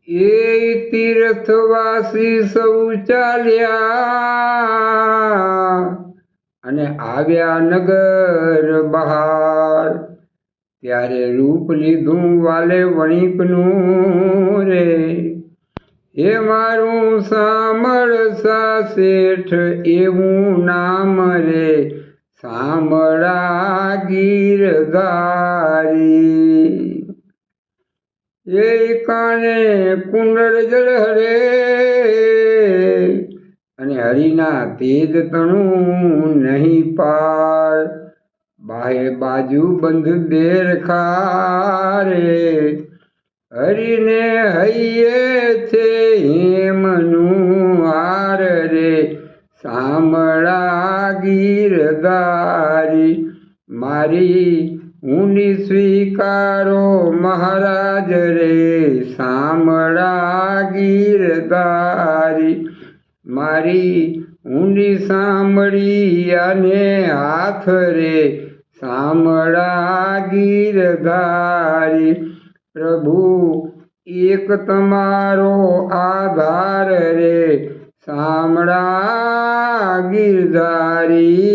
એ તીર્થવાસી સૌ ચાલ્યા અને આવ્યા નગર બહાર। ત્યારે રૂપ લીધું વાલે વણિકનું રે, એ મારું સાંભળસા શેઠ એવું નામ રે, સાંભળા ગીરધારી। એ કાને કુંડળ જળ હરે અને હરિના તેજ તણું નહીં પાર। બાહે બાજુ બંધ દેરખારે, હરિને હૈયે છે હેમનું હાર રે, સાંભળા ગીરધારી। મારી ઊંડી સ્વીકારો મહારાજ રે, સાંભળા ગીરધારી। મારી ઊંડી સાંભળી અને હાથ રે, સાંભળા ગીરધારી। પ્રભુ એક તમારો આધાર રે, સાંભળા ગીરધારી।